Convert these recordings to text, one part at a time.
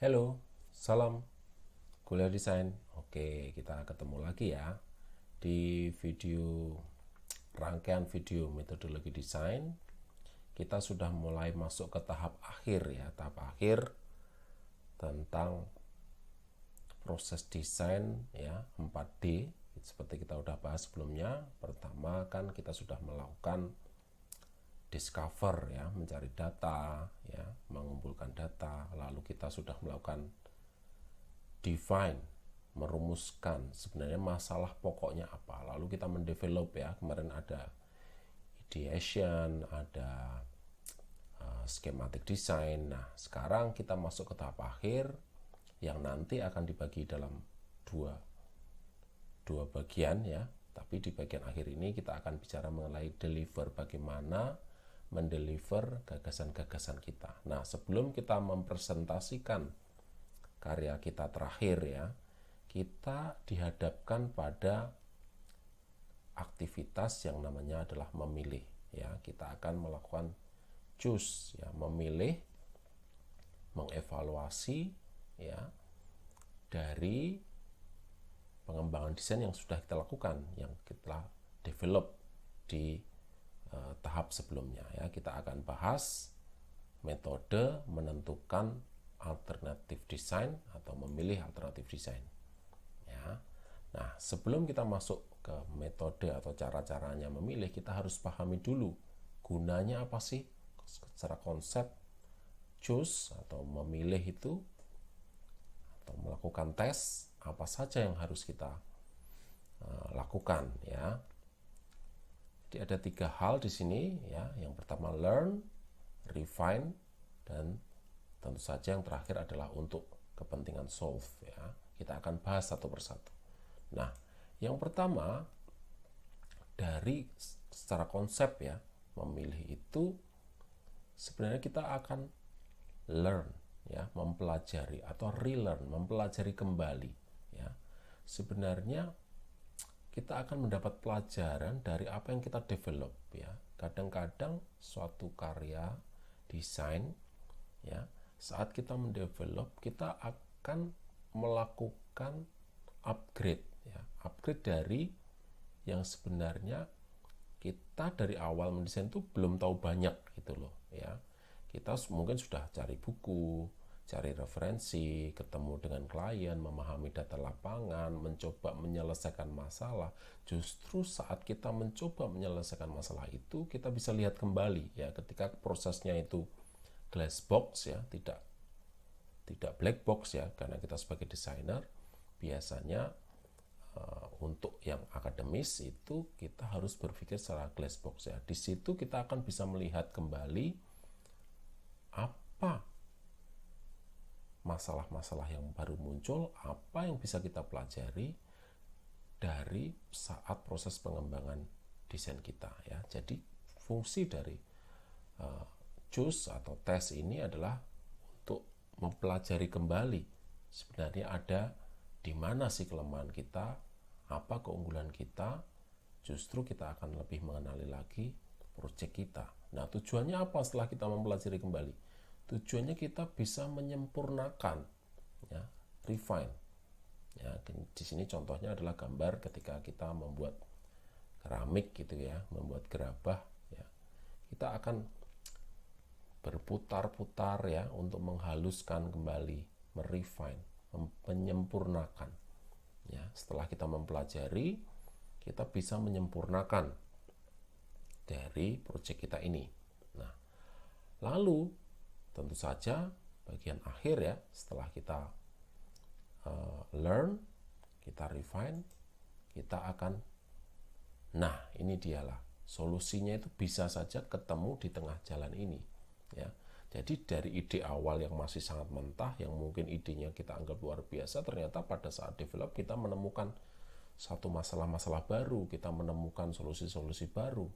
Halo, salam kuliah desain. Oke, kita ketemu lagi ya di rangkaian video metodologi desain. Kita sudah mulai masuk ke tahap akhir ya, tahap akhir tentang proses desain ya 4D. Seperti kita udah bahas sebelumnya, pertama kan kita sudah melakukan discover ya, mencari data ya, mengumpulkan data, lalu kita sudah melakukan define, merumuskan sebenarnya masalah pokoknya apa, lalu kita mendevelop ya, kemarin ada ideation, ada schematic design. Nah, sekarang kita masuk ke tahap akhir yang nanti akan dibagi dalam dua bagian ya. Tapi di bagian akhir ini kita akan bicara mengenai deliver, bagaimana mendeliver gagasan-gagasan kita. Nah, sebelum kita mempresentasikan karya kita terakhir ya, kita dihadapkan pada aktivitas yang namanya adalah memilih ya. Kita akan melakukan choose ya, memilih, mengevaluasi ya dari pengembangan desain yang sudah kita lakukan, yang kita develop di tahap sebelumnya ya. Kita akan bahas metode menentukan alternatif desain atau memilih alternatif desain ya. Nah, sebelum kita masuk ke metode atau cara-caranya memilih, kita harus pahami dulu gunanya apa sih secara konsep choose atau memilih itu, atau melakukan tes apa saja yang harus kita lakukan ya. Jadi ada 3 hal di sini ya. Yang pertama learn, refine, dan tentu saja yang terakhir adalah untuk kepentingan solve ya. Kita akan bahas satu persatu. Nah, yang pertama dari secara konsep ya, memilih itu sebenarnya kita akan learn ya, mempelajari atau relearn, mempelajari kembali ya. Sebenarnya kita akan mendapat pelajaran dari apa yang kita develop ya. Kadang-kadang suatu karya desain ya, saat kita mendevelop, kita akan melakukan upgrade ya, upgrade dari yang sebenarnya kita dari awal mendesain itu belum tahu banyak gitu loh ya. Kita mungkin sudah cari buku, cari referensi, ketemu dengan klien, memahami data lapangan, mencoba menyelesaikan masalah. Justru saat kita mencoba menyelesaikan masalah itu, kita bisa lihat kembali ya, ketika prosesnya itu glass box ya, tidak black box ya, karena kita sebagai desainer biasanya untuk yang akademis itu kita harus berpikir secara glass box ya. Di situ kita akan bisa melihat kembali apa masalah-masalah yang baru muncul, apa yang bisa kita pelajari dari saat proses pengembangan desain kita ya. Jadi fungsi dari choose atau tes ini adalah untuk mempelajari kembali sebenarnya ada di mana sih kelemahan kita, apa keunggulan kita. Justru kita akan lebih mengenali lagi proyek kita. Nah, tujuannya apa setelah kita mempelajari kembali? Tujuannya kita bisa menyempurnakan ya, refine ya. Di sini contohnya adalah gambar ketika kita membuat keramik gitu ya, membuat gerabah ya. Kita akan berputar-putar ya untuk menghaluskan kembali, merefine, menyempurnakan ya. Setelah kita mempelajari, kita bisa menyempurnakan dari proyek kita ini. Nah, lalu tentu saja bagian akhir ya, setelah kita learn, kita refine, kita akan, nah ini dialah solusinya, itu bisa saja ketemu di tengah jalan ini ya. Jadi dari ide awal yang masih sangat mentah, yang mungkin idenya kita anggap luar biasa, ternyata pada saat develop kita menemukan satu masalah-masalah baru, kita menemukan solusi-solusi baru.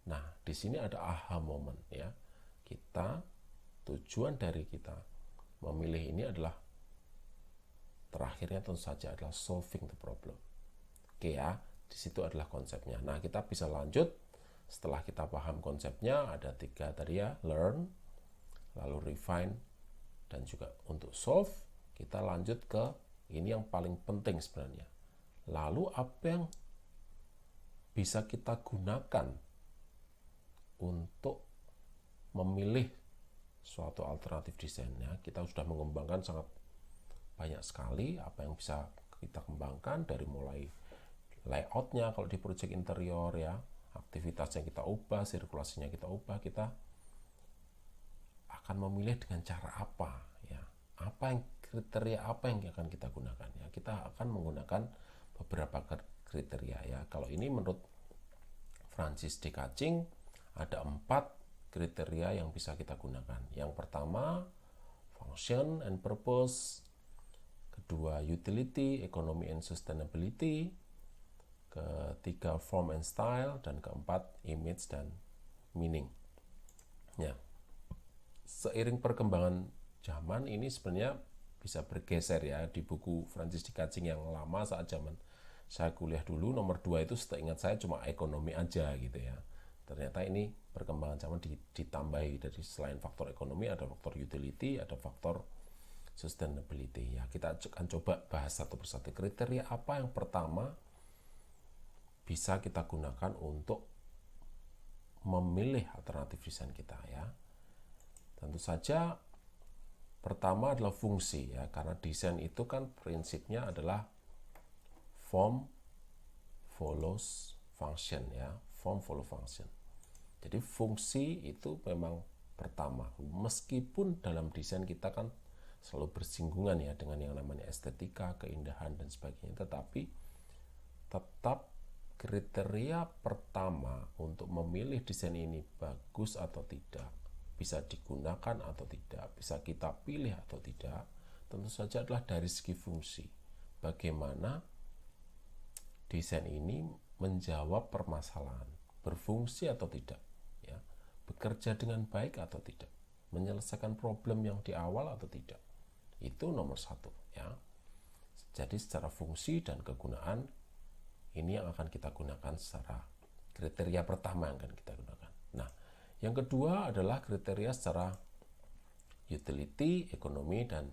Nah, di sini ada aha moment ya. Tujuan dari kita memilih ini adalah terakhirnya tentu saja adalah solving the problem. Oke ya, di situ adalah konsepnya. Nah, kita bisa lanjut setelah kita paham konsepnya, ada 3 tadi ya, learn, lalu refine, Dan juga untuk solve, kita lanjut ke ini yang paling penting sebenarnya. Lalu apa yang bisa kita gunakan untuk memilih suatu alternatif desainnya? Kita sudah mengembangkan sangat banyak sekali apa yang bisa kita kembangkan, dari mulai layoutnya kalau di project interior ya, aktivitasnya kita ubah, sirkulasinya kita ubah, kita akan memilih dengan cara apa ya, kriteria apa yang akan kita gunakan ya. Kita akan menggunakan beberapa kriteria ya. Kalau ini menurut Francis de Kaching ada 4 kriteria yang bisa kita gunakan. Yang pertama function and purpose, kedua utility, economy and sustainability, ketiga form and style, dan keempat image dan meaning ya. Seiring perkembangan zaman ini sebenarnya bisa bergeser ya. Di buku Francis de Kaching yang lama saat zaman saya kuliah dulu, nomor 2 itu seingat saya cuma ekonomi aja gitu ya. Ternyata ini perkembangan zaman ditambahi, dari selain faktor ekonomi ada faktor utility, ada faktor sustainability ya. Kita akan coba bahas satu persatu. Kriteria apa yang pertama bisa kita gunakan untuk memilih alternatif desain kita ya. Tentu saja pertama adalah fungsi ya, karena desain itu kan prinsipnya adalah form follows function ya, form follow function. Jadi fungsi itu memang pertama, meskipun dalam desain kita kan selalu bersinggungan ya dengan yang namanya estetika, keindahan dan sebagainya, tetapi tetap kriteria pertama untuk memilih desain ini bagus atau tidak, bisa digunakan atau tidak, bisa kita pilih atau tidak, tentu saja adalah dari segi fungsi. Bagaimana desain ini menjawab permasalahan, berfungsi atau tidak, ya, bekerja dengan baik atau tidak, menyelesaikan problem yang di awal atau tidak. Itu nomor 1 ya. Jadi secara fungsi dan kegunaan ini yang akan kita gunakan secara kriteria pertama yang akan kita gunakan. Nah, yang kedua adalah kriteria secara utility, ekonomi, dan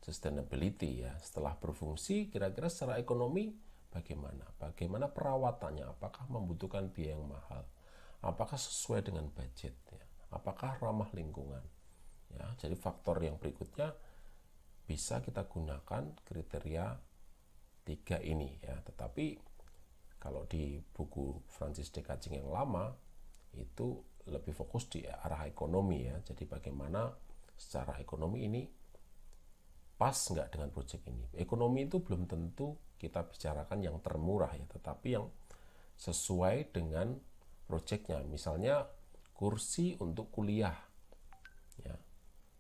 sustainability ya. Setelah berfungsi, kira-kira secara ekonomi bagaimana? Bagaimana perawatannya? Apakah membutuhkan biaya yang mahal? Apakah sesuai dengan budget ya? Apakah ramah lingkungan? Ya, jadi faktor yang berikutnya bisa kita gunakan kriteria 3 ini ya. Tetapi kalau di buku Francis de Kaching yang lama itu lebih fokus di arah ekonomi ya. Jadi bagaimana secara ekonomi ini pas nggak dengan proyek ini. Ekonomi itu belum tentu kita bicarakan yang termurah ya, tetapi yang sesuai dengan proyeknya. Misalnya kursi untuk kuliah ya,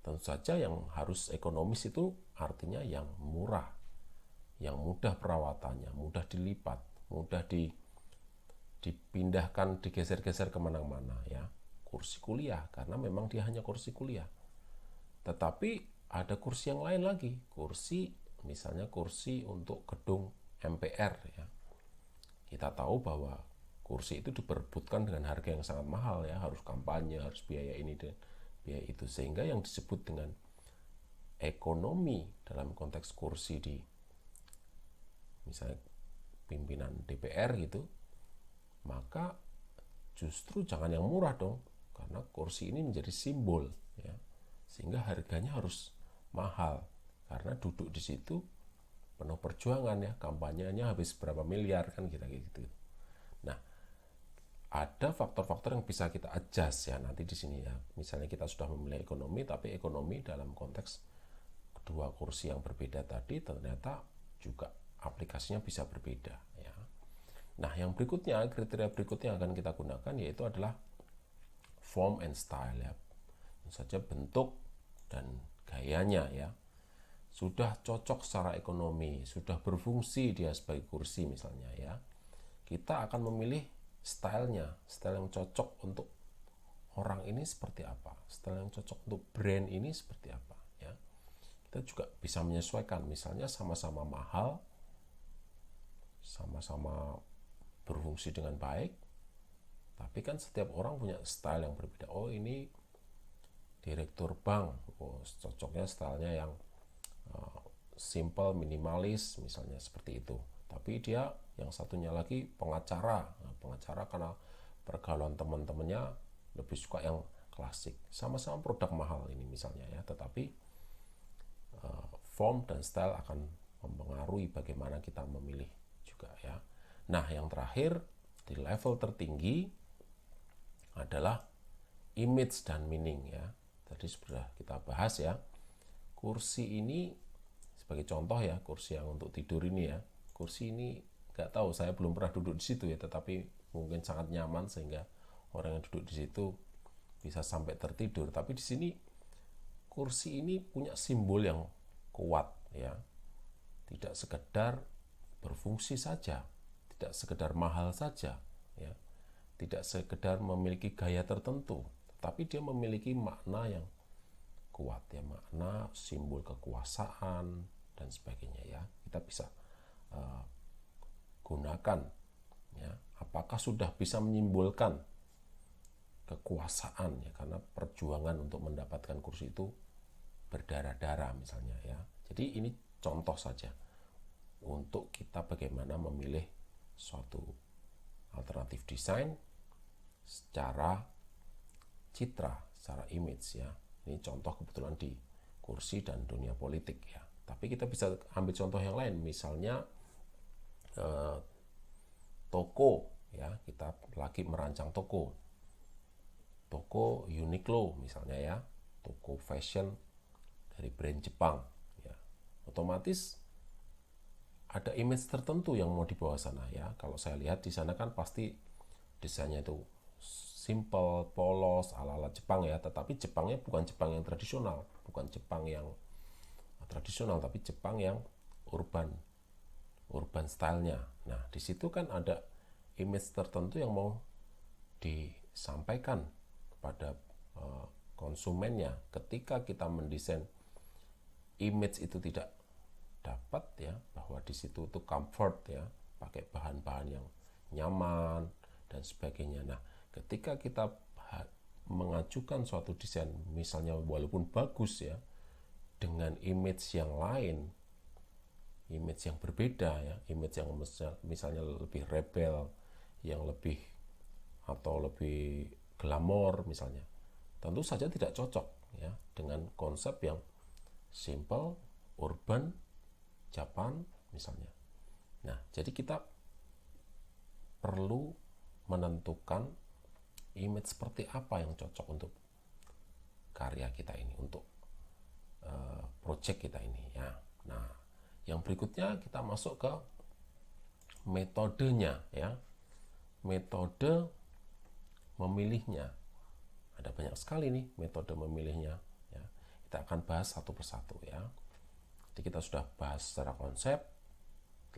tentu saja yang harus ekonomis itu artinya yang murah, yang mudah perawatannya, mudah dilipat, mudah dipindahkan, digeser-geser kemana-mana ya. Kursi kuliah, karena memang dia hanya kursi kuliah. Tetapi ada kursi yang lain lagi, kursi misalnya kursi untuk gedung MPR ya. Kita tahu bahwa kursi itu diperebutkan dengan harga yang sangat mahal ya, harus kampanye, harus biaya ini dan biaya itu, sehingga yang disebut dengan ekonomi dalam konteks kursi di misalnya pimpinan DPR gitu, maka justru jangan yang murah dong, karena kursi ini menjadi simbol ya, sehingga harganya harus mahal karena duduk di situ penuh perjuangan ya, kampanyenya habis berapa miliar kan kira gitu. Nah, ada faktor-faktor yang bisa kita adjust ya nanti di sini ya. Misalnya kita sudah memilih ekonomi, tapi ekonomi dalam konteks kedua kursi yang berbeda tadi ternyata juga aplikasinya bisa berbeda ya. Nah, yang berikutnya, kriteria berikutnya yang akan kita gunakan yaitu adalah form and style ya. Tentu saja bentuk dan gayanya ya. Sudah cocok secara ekonomi, sudah berfungsi dia sebagai kursi misalnya ya. Kita akan memilih stylenya, style yang cocok untuk orang ini seperti apa, style yang cocok untuk brand ini seperti apa ya. Kita juga bisa menyesuaikan, misalnya sama-sama mahal, sama-sama berfungsi dengan baik, tapi kan setiap orang punya style yang berbeda. Oh, ini direktur bank, cocoknya stylenya yang simple, minimalis misalnya seperti itu. Tapi dia yang satunya lagi pengacara. Nah, pengacara karena pergaulan teman-temannya lebih suka yang klasik. Sama-sama produk mahal ini misalnya ya, tetapi form dan style akan mempengaruhi bagaimana kita memilih juga ya. Nah, yang terakhir di level tertinggi adalah image dan meaning ya. Tadi sudah kita bahas ya. Kursi ini sebagai contoh ya, kursi yang untuk tidur ini ya. Kursi ini nggak tahu, saya belum pernah duduk di situ ya, tetapi mungkin sangat nyaman sehingga orang yang duduk di situ bisa sampai tertidur. Tapi di sini kursi ini punya simbol yang kuat ya. Tidak sekedar berfungsi saja, tidak sekedar mahal saja ya. Tidak sekedar memiliki gaya tertentu, tapi dia memiliki makna yang kuat ya, makna simbol kekuasaan dan sebagainya ya. Kita bisa gunakan ya, apakah sudah bisa menyimbolkan kekuasaan ya, karena perjuangan untuk mendapatkan kursi itu berdarah-darah misalnya ya. Jadi ini contoh saja untuk kita bagaimana memilih suatu alternatif desain secara citra, secara image ya. Ini contoh kebetulan di kursi dan dunia politik ya. Tapi kita bisa ambil contoh yang lain, misalnya toko ya, kita lagi merancang toko Uniqlo misalnya ya, toko fashion dari brand Jepang ya. Otomatis ada image tertentu yang mau dibawa sana ya. Kalau saya lihat di sana kan pasti desainnya itu simple, polos, ala-ala Jepang ya, tetapi Jepangnya bukan Jepang yang tradisional, bukan Jepang yang tradisional, tapi Jepang yang urban stylenya. Nah, di situ kan ada image tertentu yang mau disampaikan kepada konsumennya. Ketika kita mendesain image itu tidak dapat ya, bahwa di situ tuh comfort ya, pakai bahan-bahan yang nyaman dan sebagainya. Nah, ketika kita mengajukan suatu desain misalnya walaupun bagus ya, dengan image yang lain, image yang berbeda ya, image yang misalnya lebih rebel, yang lebih atau lebih glamor misalnya, tentu saja tidak cocok ya dengan konsep yang simple, urban, Japan misalnya. Nah, jadi kita perlu menentukan image seperti apa yang cocok untuk karya kita ini, untuk project kita ini ya. Nah, yang berikutnya kita masuk ke metodenya ya. Metode memilihnya. Ada banyak sekali nih metode memilihnya ya. Kita akan bahas satu persatu ya. Jadi kita sudah bahas secara konsep,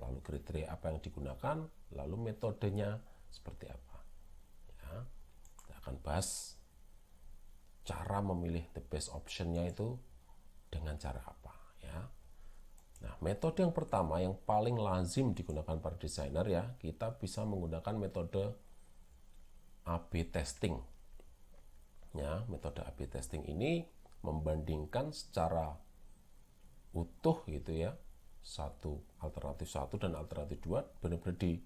lalu kriteria apa yang digunakan, lalu metodenya seperti apa. Ya. Kita akan bahas cara memilih the best option-nya itu dengan cara apa ya. Nah, metode yang pertama yang paling lazim digunakan para desainer ya, kita bisa menggunakan metode A/B testing. Ya, metode A/B testing ini membandingkan secara utuh gitu ya, alternatif 1 dan alternatif 2 benar-benar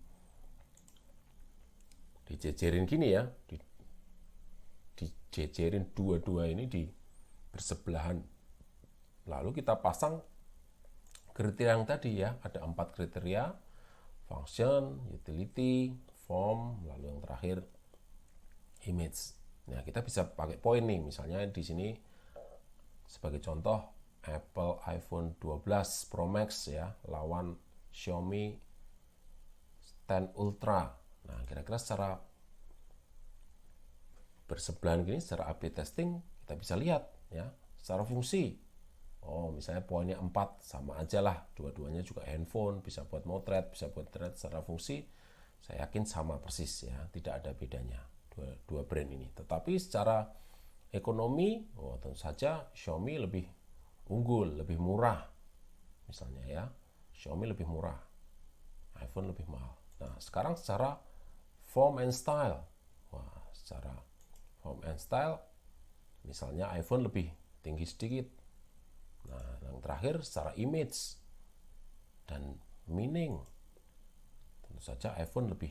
dijejerin gini ya, dijejerin dua-dua ini di bersebelahan. Lalu kita pasang kriteria yang tadi ya, ada 4 kriteria: function, utility, form, lalu yang terakhir image. Nah, kita bisa pakai poin nih, misalnya di sini sebagai contoh Apple iPhone 12 Pro Max ya lawan Xiaomi 10 Ultra. Nah, kira-kira secara bersebelahan gini, secara A/B testing kita bisa lihat ya, secara fungsi. Oh, misalnya poinnya 4, sama aja lah, dua-duanya juga handphone, bisa buat motret, bisa buat thread. Secara fungsi saya yakin sama persis ya, tidak ada bedanya dua brand ini. Tetapi secara ekonomi, tentu saja Xiaomi lebih unggul, lebih murah misalnya ya. Xiaomi lebih murah, iPhone lebih mahal. Nah, sekarang secara form and style, secara form and style Misalnya iPhone lebih tinggi sedikit. Nah, yang terakhir secara image dan meaning, tentu saja iPhone lebih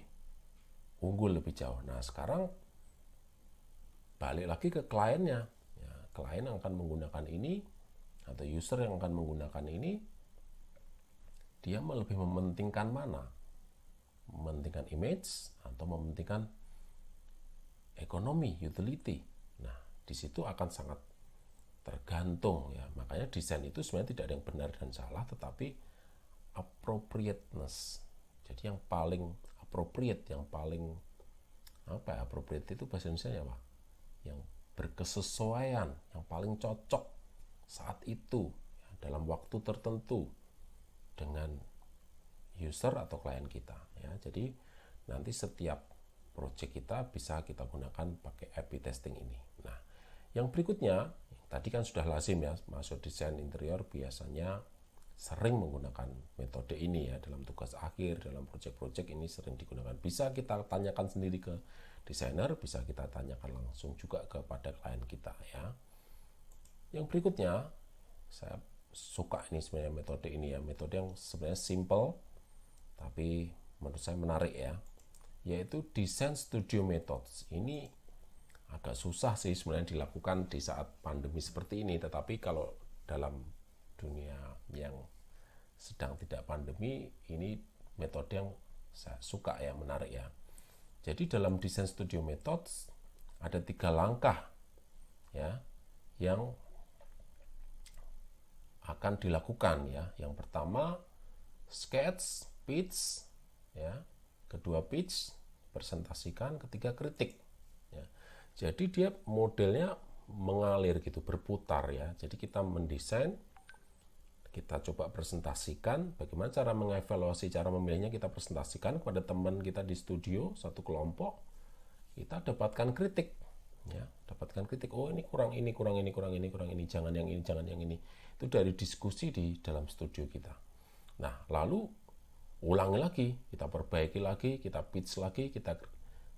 unggul lebih jauh. Nah, sekarang balik lagi ke kliennya. Ya, klien yang akan menggunakan ini atau user yang akan menggunakan ini, dia lebih mementingkan mana? Mementingkan image atau mementingkan ekonomi, utility. Nah, di situ akan sangat tergantung ya. Makanya desain itu sebenarnya tidak ada yang benar dan salah, tetapi appropriateness. Jadi yang paling appropriate, yang paling appropriate itu bahasa Indonesia apa? Yang berkesesuaian, yang paling cocok saat itu ya, dalam waktu tertentu dengan user atau klien kita ya. Jadi nanti setiap project kita bisa kita gunakan pakai A/B testing ini. Nah, yang berikutnya tadi kan sudah lazim ya, masuk desain interior biasanya sering menggunakan metode ini ya dalam tugas akhir, dalam project-project ini sering digunakan. Bisa kita tanyakan sendiri ke desainer, bisa kita tanyakan langsung juga kepada klien kita ya. Yang berikutnya saya suka ini sebenarnya metode ini ya, metode yang sebenarnya simple tapi menurut saya menarik ya, yaitu Design Studio Methods. Ini agak susah sih sebenarnya dilakukan di saat pandemi seperti ini, tetapi kalau dalam dunia yang sedang tidak pandemi, ini metode yang saya suka ya, menarik ya. Jadi dalam Design Studio Methods ada 3 langkah ya yang akan dilakukan ya. Yang pertama sketch, pitch ya, kedua pitch, presentasikan, ketiga kritik ya. Jadi dia modelnya mengalir gitu, berputar ya. Jadi kita mendesain, kita coba presentasikan, bagaimana cara mengevaluasi, cara memilihnya kita presentasikan kepada teman kita di studio, satu kelompok, kita dapatkan kritik ya, dapatkan kritik, oh ini kurang ini, kurang ini, kurang ini, kurang ini, jangan yang ini, jangan yang ini. Itu dari diskusi di dalam studio kita. Nah, lalu ulangi lagi, kita perbaiki lagi, kita pitch lagi, kita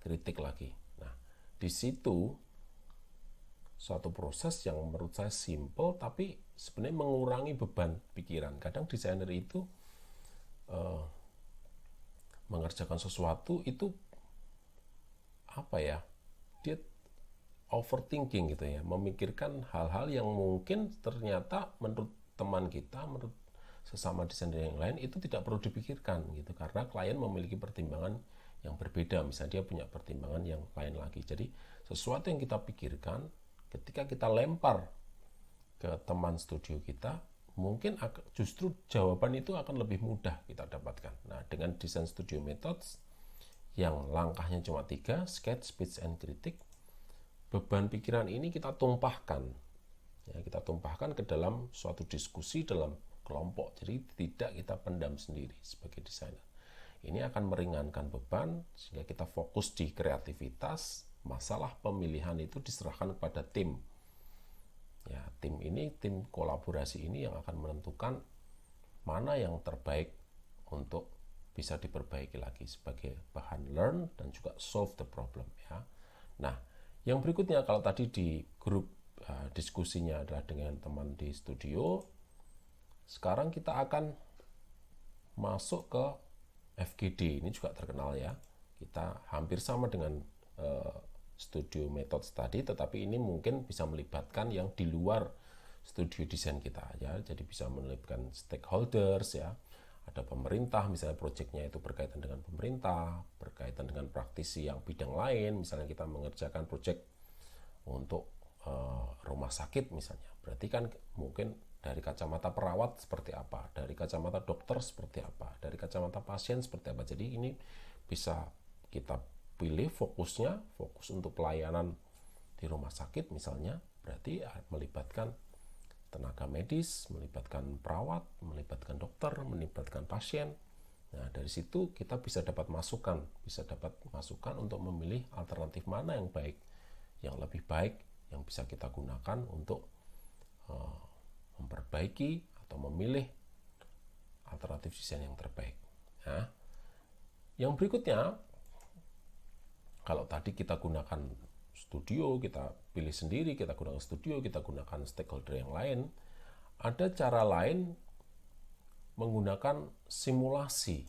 kritik lagi. Nah, di situ suatu proses yang menurut saya simple tapi sebenarnya mengurangi beban pikiran. Kadang desainer itu mengerjakan sesuatu itu dia overthinking gitu ya, memikirkan hal-hal yang mungkin ternyata menurut teman kita, menurut sesama desainer yang lain itu tidak perlu dipikirkan gitu, karena klien memiliki pertimbangan yang berbeda, misalnya dia punya pertimbangan yang lain lagi. Jadi sesuatu yang kita pikirkan ketika kita lempar ke teman studio kita, mungkin justru jawaban itu akan lebih mudah kita dapatkan. Nah, dengan Design Studio Methods yang langkahnya cuma 3, sketch, pitch, and kritik, beban pikiran ini kita tumpahkan ya, kita tumpahkan ke dalam suatu diskusi dalam kelompok. Jadi tidak kita pendam sendiri sebagai desainer. Ini akan meringankan beban sehingga kita fokus di kreativitas. Masalah pemilihan itu diserahkan kepada tim. Ya, tim ini, tim kolaborasi ini yang akan menentukan mana yang terbaik untuk bisa diperbaiki lagi sebagai bahan learn dan juga solve the problem ya. Nah, yang berikutnya, kalau tadi di grup diskusinya adalah dengan teman di studio, sekarang kita akan masuk ke FGD. Ini juga terkenal ya. Kita hampir sama dengan studio methods tadi, tetapi ini mungkin bisa melibatkan yang di luar studio desain kita ya. Jadi bisa melibatkan stakeholders ya. Ada pemerintah, misalnya proyeknya itu berkaitan dengan pemerintah, berkaitan dengan praktisi yang bidang lain. Misalnya kita mengerjakan proyek untuk rumah sakit misalnya. Berarti kan mungkin dari kacamata perawat seperti apa, dari kacamata dokter seperti apa, dari kacamata pasien seperti apa. Jadi ini bisa kita pilih fokusnya, fokus untuk pelayanan di rumah sakit misalnya, berarti melibatkan tenaga medis, melibatkan perawat, melibatkan dokter, melibatkan pasien. Nah, dari situ kita bisa dapat masukan untuk memilih alternatif mana yang baik, yang lebih baik, yang bisa kita gunakan untuk memperbaiki atau memilih alternatif desain yang terbaik. Nah, yang berikutnya, kalau tadi kita gunakan studio, kita pilih sendiri, kita gunakan studio, kita gunakan stakeholder yang lain. Ada cara lain menggunakan simulasi,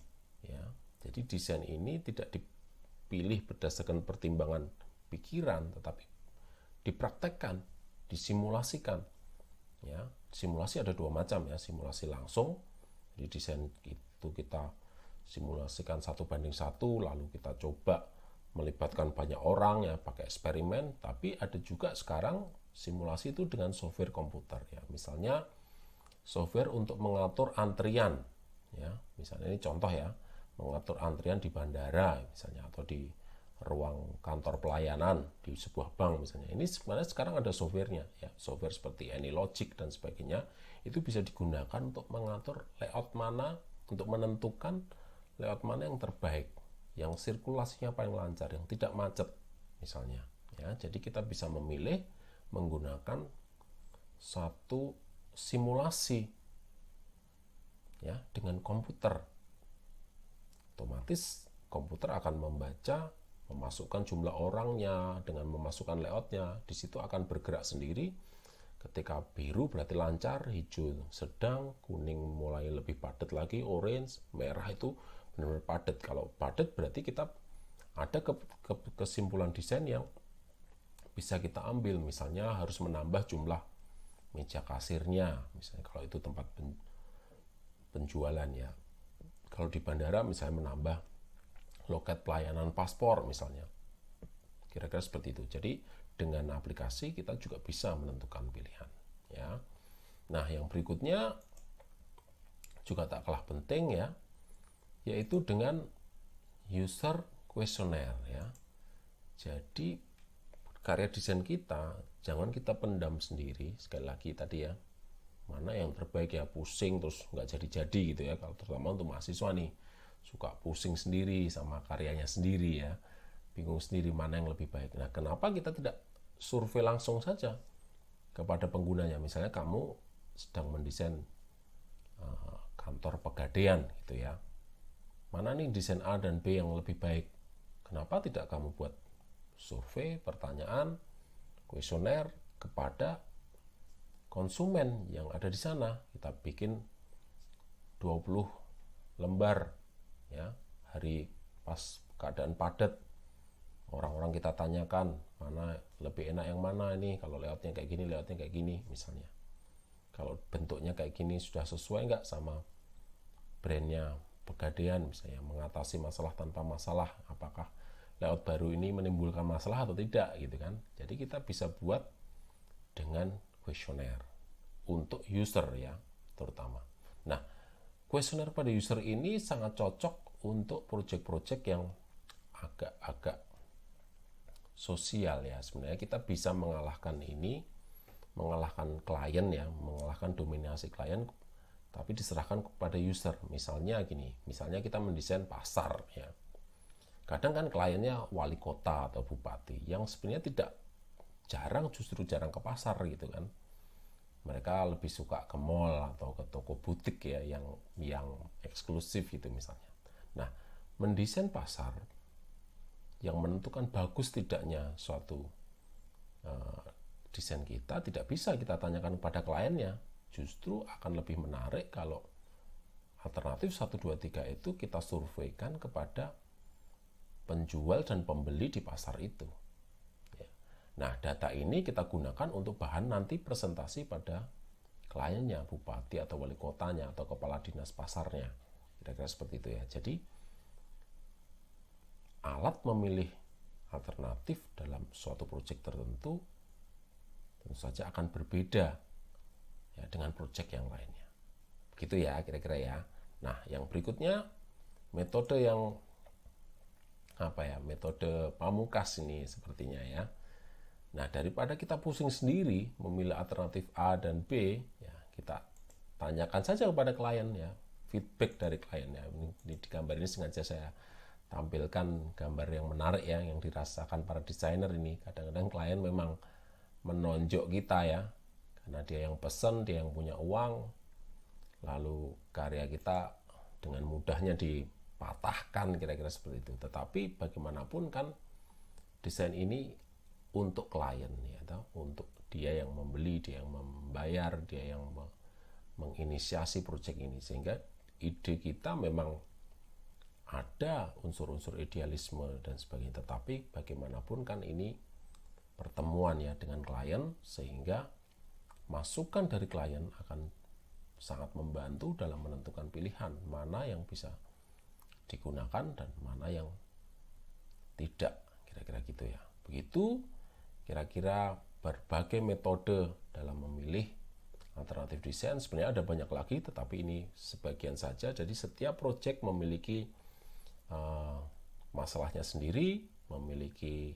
ya. Jadi desain ini tidak dipilih berdasarkan pertimbangan pikiran, tetapi dipraktekkan, disimulasikan. Ya, simulasi ada dua macam ya, simulasi langsung. Di desain itu kita simulasikan 1:1, lalu kita coba melibatkan banyak orang ya pakai eksperimen. Tapi ada juga sekarang simulasi itu dengan software komputer ya. Misalnya software untuk mengatur antrian ya. Misalnya ini contoh ya, mengatur antrian di bandara misalnya, atau di ruang kantor pelayanan di sebuah bank misalnya. Ini sebenarnya sekarang ada softwarenya ya, software seperti AnyLogic dan sebagainya. Itu bisa digunakan untuk mengatur layout mana, untuk menentukan layout mana yang terbaik, yang sirkulasinya paling lancar, yang tidak macet misalnya ya. Jadi kita bisa memilih menggunakan satu simulasi ya dengan komputer. Otomatis komputer akan membaca, memasukkan jumlah orangnya dengan memasukkan layoutnya. Di situ akan bergerak sendiri. Ketika biru berarti lancar, hijau sedang, kuning mulai lebih padat lagi, orange, merah itu benar-benar padat. Kalau padat berarti kita ada kesimpulan desain yang bisa kita ambil. Misalnya harus menambah jumlah meja kasirnya, misalnya kalau itu tempat penjualan ya. Kalau di bandara misalnya menambah loket pelayanan paspor misalnya. Kira-kira seperti itu. Jadi dengan aplikasi kita juga bisa menentukan pilihan ya. Nah, yang berikutnya juga tak kalah penting ya, yaitu dengan user questionnaire ya. Jadi karya desain kita jangan kita pendam sendiri. Sekali lagi tadi ya, mana yang terbaik ya, pusing terus nggak jadi-jadi gitu ya. Kalau terutama untuk mahasiswa nih, suka pusing sendiri sama karyanya sendiri ya, bingung sendiri mana yang lebih baik. Nah, kenapa kita tidak survei langsung saja kepada penggunanya? Misalnya kamu sedang mendesain kantor Pegadaian gitu ya, mana nih desain A dan B yang lebih baik? Kenapa tidak kamu buat survei, pertanyaan, kuesioner kepada konsumen yang ada di sana? Kita bikin 20 lembar ya, hari pas keadaan padat, orang-orang kita tanyakan mana lebih enak yang mana ini, kalau layoutnya kayak gini, layoutnya kayak gini misalnya, kalau bentuknya kayak gini sudah sesuai nggak sama brandnya Pegadaian misalnya, mengatasi masalah tanpa masalah, apakah layout baru ini menimbulkan masalah atau tidak gitu kan. Jadi kita bisa buat dengan kuesioner untuk user ya terutama. Nah, kuesioner pada user ini sangat cocok untuk proyek-proyek yang agak-agak sosial ya. Sebenarnya kita bisa mengalahkan klien ya, mengalahkan dominasi klien, tapi diserahkan kepada user. Misalnya gini, misalnya kita mendesain pasar ya. Kadang kan kliennya wali kota atau bupati yang sebenarnya justru jarang ke pasar gitu kan. Mereka lebih suka ke mall atau ke toko butik ya, yang eksklusif gitu misalnya. Nah, mendesain pasar yang menentukan bagus tidaknya suatu desain kita tidak bisa kita tanyakan kepada kliennya. Justru akan lebih menarik kalau alternatif 1, 2, 3 itu kita surveikan kepada penjual dan pembeli di pasar itu. Nah, data ini kita gunakan untuk bahan nanti presentasi pada kliennya, bupati atau wali kotanya atau kepala dinas pasarnya. Kira-kira seperti itu ya. Jadi alat memilih alternatif dalam suatu proyek tertentu tentu saja akan berbeda ya dengan proyek yang lainnya. Begitu ya kira-kira ya. Nah, yang berikutnya metode yang metode pamungkas ini sepertinya ya. Nah, daripada kita pusing sendiri memilih alternatif A dan B, ya kita tanyakan saja kepada klien ya, feedback dari klien ya. Di gambar ini sengaja saya tampilkan gambar yang menarik ya, yang dirasakan para desainer ini. Kadang-kadang klien memang menonjok kita ya, karena dia yang pesan, dia yang punya uang, lalu karya kita dengan mudahnya dipatahkan, kira-kira seperti itu. Tetapi bagaimanapun kan desain ini untuk klien ya, untuk dia yang membeli, dia yang membayar, dia yang menginisiasi proyek ini, sehingga ide kita memang ada unsur-unsur idealisme dan sebagainya, tetapi bagaimanapun kan ini pertemuan ya dengan klien, sehingga masukan dari klien akan sangat membantu dalam menentukan pilihan mana yang bisa digunakan dan mana yang tidak, kira-kira gitu ya. Begitu kira-kira berbagai metode dalam memilih alternatif desain. Sebenarnya ada banyak lagi, tetapi ini sebagian saja. Jadi setiap proyek memiliki masalahnya sendiri, memiliki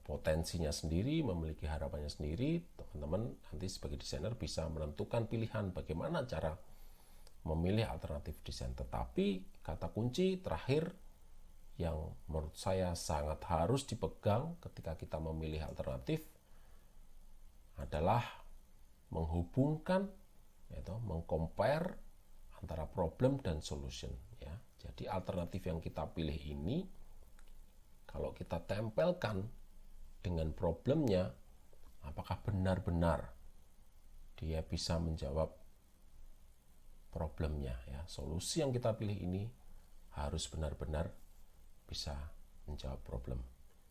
potensinya sendiri, memiliki harapannya sendiri. Teman-teman nanti sebagai desainer bisa menentukan pilihan bagaimana cara memilih alternatif desain. Tetapi kata kunci terakhir yang menurut saya sangat harus dipegang ketika kita memilih alternatif adalah menghubungkan, yaitu mengcompare antara problem dan solution ya. Jadi alternatif yang kita pilih ini kalau kita tempelkan dengan problemnya, apakah benar-benar dia bisa menjawab problemnya ya. Solusi yang kita pilih ini harus benar-benar bisa menjawab problem.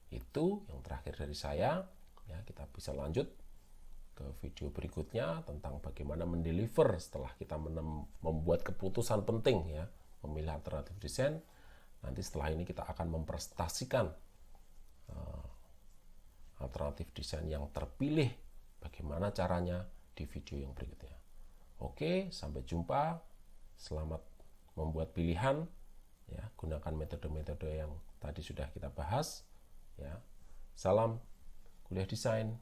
Itu yang terakhir dari saya ya. Kita bisa lanjut ke video berikutnya tentang bagaimana mendeliver setelah kita membuat keputusan penting ya, memilih alternatif desain. Nanti setelah ini kita akan mempresentasikan alternatif desain yang terpilih, bagaimana caranya di video yang berikutnya. Oke, sampai jumpa. Selamat membuat pilihan ya, gunakan metode-metode yang tadi sudah kita bahas ya. Salam kuliah desain.